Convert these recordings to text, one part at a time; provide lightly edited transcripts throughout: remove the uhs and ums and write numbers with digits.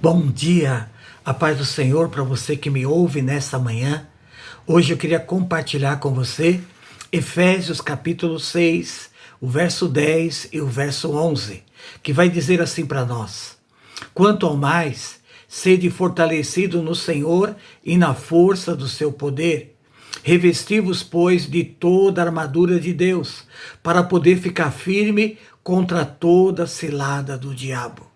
Bom dia, a paz do Senhor para você que me ouve nessa manhã. Hoje eu queria compartilhar com você Efésios capítulo 6, o verso 10 e o verso 11, que vai dizer assim para nós: quanto ao mais, sede fortalecido no Senhor e na força do seu poder. Revesti-vos, pois, de toda a armadura de Deus, para poder ficar firme contra toda cilada do diabo.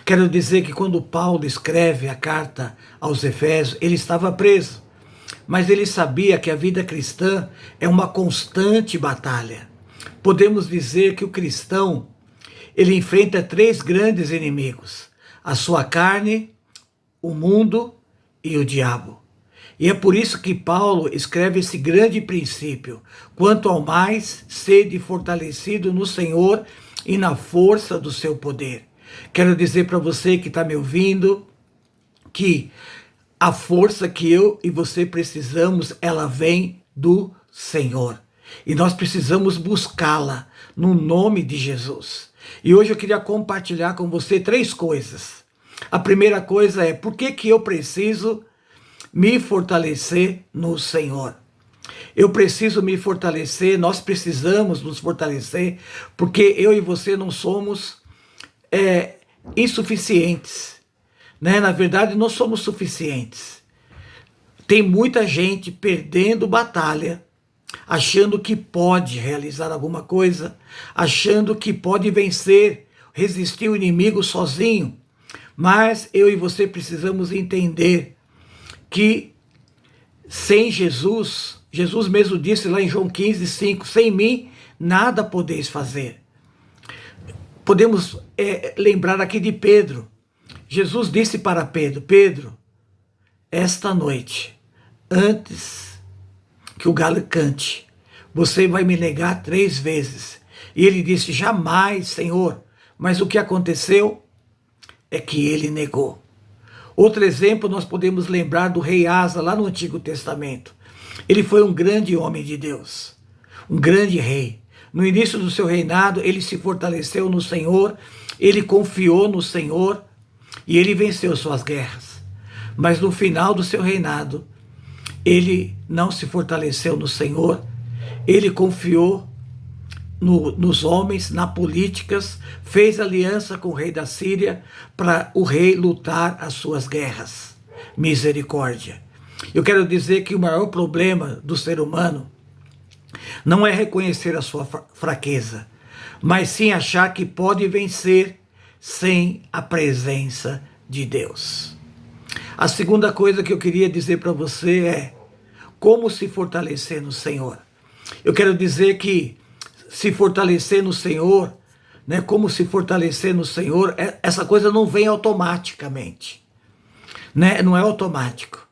Quero dizer que quando Paulo escreve a carta aos Efésios, ele estava preso, mas ele sabia que a vida cristã é uma constante batalha. Podemos dizer que o cristão, ele enfrenta três grandes inimigos: a sua carne, o mundo e o diabo. E é por isso que Paulo escreve esse grande princípio: quanto ao mais, sede fortalecido no Senhor e na força do seu poder. Quero dizer para você que está me ouvindo que a força que eu e você precisamos, ela vem do Senhor. E nós precisamos buscá-la no nome de Jesus. E hoje eu queria compartilhar com você três coisas. A primeira coisa é: por que eu preciso me fortalecer no Senhor? Eu preciso me fortalecer, nós precisamos nos fortalecer, porque eu e você não somos insuficientes, né? Na verdade, não somos suficientes. Tem muita gente perdendo batalha, achando que pode realizar alguma coisa, achando que pode vencer, resistir o inimigo sozinho. Mas eu e você precisamos entender que sem Jesus, Jesus mesmo disse lá em João 15:5, sem mim nada podeis fazer. Podemos lembrar aqui de Pedro. Jesus disse para Pedro: Pedro, esta noite, antes que o galo cante, você vai me negar 3 vezes. E ele disse: jamais, Senhor. Mas o que aconteceu é que ele negou. Outro exemplo, nós podemos lembrar do rei Asa, lá no Antigo Testamento. Ele foi um grande homem de Deus, um grande rei. No início do seu reinado, ele se fortaleceu no Senhor, ele confiou no Senhor e ele venceu suas guerras. Mas no final do seu reinado, ele não se fortaleceu no Senhor, ele confiou nos homens, nas políticas, fez aliança com o rei da Síria para o rei lutar as suas guerras. Misericórdia. Eu quero dizer que o maior problema do ser humano não é reconhecer a sua fraqueza, mas sim achar que pode vencer sem a presença de Deus. A segunda coisa que eu queria dizer para você é como se fortalecer no Senhor. Eu quero dizer que se fortalecer no Senhor, né, como se fortalecer no Senhor, essa coisa não vem automaticamente, né? Não é automático.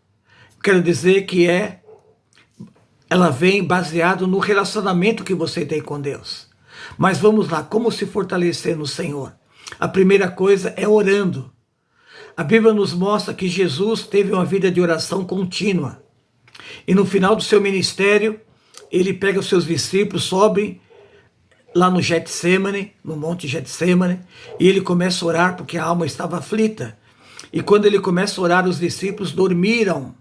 Eu quero dizer que ela vem baseado no relacionamento que você tem com Deus. Mas vamos lá, como se fortalecer no Senhor? A primeira coisa é orando. A Bíblia nos mostra que Jesus teve uma vida de oração contínua. E no final do seu ministério, ele pega os seus discípulos, sobe lá no Getsemane, no Monte Getsemane, e ele começa a orar porque a alma estava aflita. E quando ele começa a orar, os discípulos dormiram.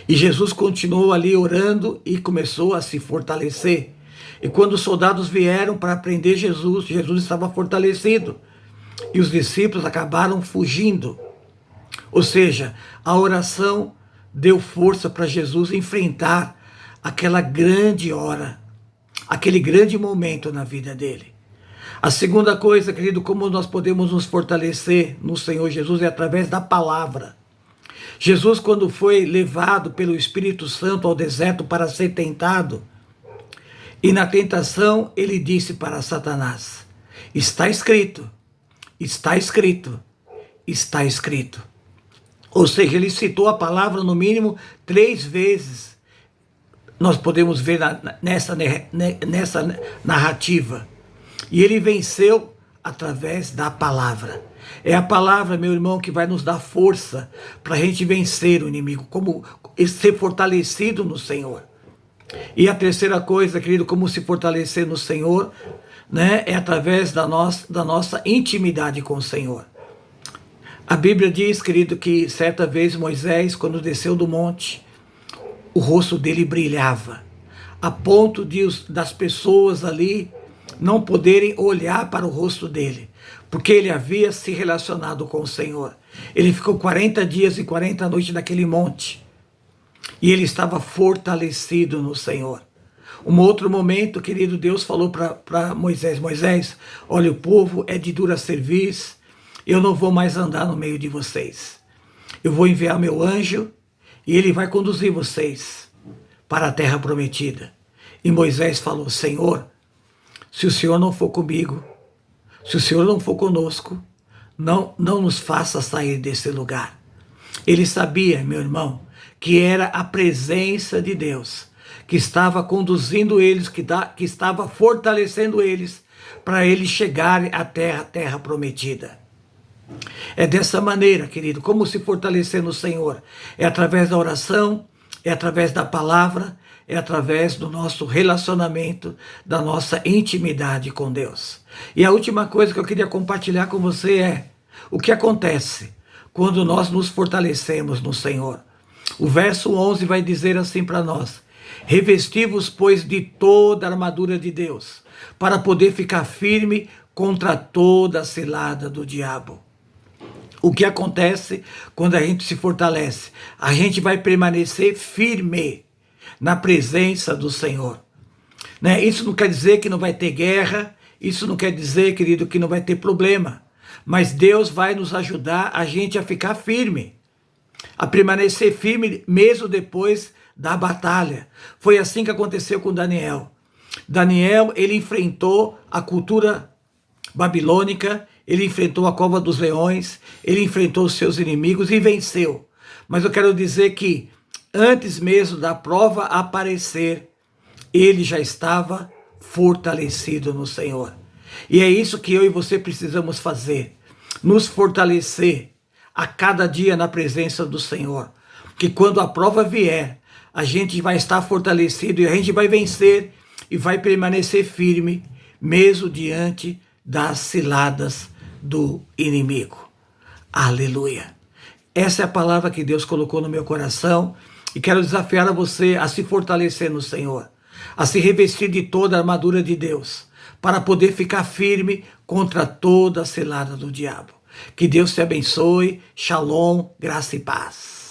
E Jesus continuou ali orando e começou a se fortalecer. E quando os soldados vieram para prender Jesus, Jesus estava fortalecido. E os discípulos acabaram fugindo. Ou seja, a oração deu força para Jesus enfrentar aquela grande hora, aquele grande momento na vida dele. A segunda coisa, querido, como nós podemos nos fortalecer no Senhor Jesus é através da palavra. Jesus, quando foi levado pelo Espírito Santo ao deserto para ser tentado, e na tentação ele disse para Satanás: está escrito, está escrito, está escrito. Ou seja, ele citou a palavra no mínimo 3 vezes. Nós podemos ver nessa narrativa. E ele venceu através da palavra. É a palavra, meu irmão, que vai nos dar força para a gente vencer o inimigo, como ser fortalecido no Senhor. E a terceira coisa, querido, como se fortalecer no Senhor, né, é através da nossa intimidade com o Senhor. A Bíblia diz, querido, que certa vez Moisés, quando desceu do monte, o rosto dele brilhava, a ponto das pessoas ali não poderem olhar para o rosto dele, porque ele havia se relacionado com o Senhor. Ele ficou 40 dias e 40 noites naquele monte, e ele estava fortalecido no Senhor. Um outro momento, querido, Deus falou para Moisés, Moisés, olha, o povo é de dura cerviz, eu não vou mais andar no meio de vocês. Eu vou enviar meu anjo e ele vai conduzir vocês para a terra prometida. E Moisés falou, Senhor, se o Senhor não for comigo, se o Senhor não for conosco, não nos faça sair desse lugar. Ele sabia, meu irmão, que era a presença de Deus que estava conduzindo eles, que estava fortalecendo eles para eles chegarem à terra prometida. É dessa maneira, querido, como se fortalecer no Senhor? É através da oração, é através da palavra, é através do nosso relacionamento, da nossa intimidade com Deus. E a última coisa que eu queria compartilhar com você é o que acontece quando nós nos fortalecemos no Senhor. O verso 11 vai dizer assim para nós, revesti-vos, pois, de toda a armadura de Deus, para poder ficar firme contra toda a cilada do diabo. O que acontece quando a gente se fortalece? A gente vai permanecer firme na presença do Senhor. Né? Isso não quer dizer que não vai ter guerra, isso não quer dizer, querido, que não vai ter problema. Mas Deus vai nos ajudar a gente a ficar firme, a permanecer firme mesmo depois da batalha. Foi assim que aconteceu com Daniel. Daniel, ele enfrentou a cultura babilônica, ele enfrentou a cova dos leões, ele enfrentou os seus inimigos e venceu. Mas eu quero dizer que antes mesmo da prova aparecer, ele já estava fortalecido no Senhor. E é isso que eu e você precisamos fazer, nos fortalecer a cada dia na presença do Senhor. Que quando a prova vier, a gente vai estar fortalecido e a gente vai vencer e vai permanecer firme, mesmo diante das ciladas do inimigo. Aleluia. Essa é a palavra que Deus colocou no meu coração e quero desafiar a você a se fortalecer no Senhor, a se revestir de toda a armadura de Deus, para poder ficar firme contra toda a cilada do diabo. Que Deus te abençoe. Shalom, graça e paz.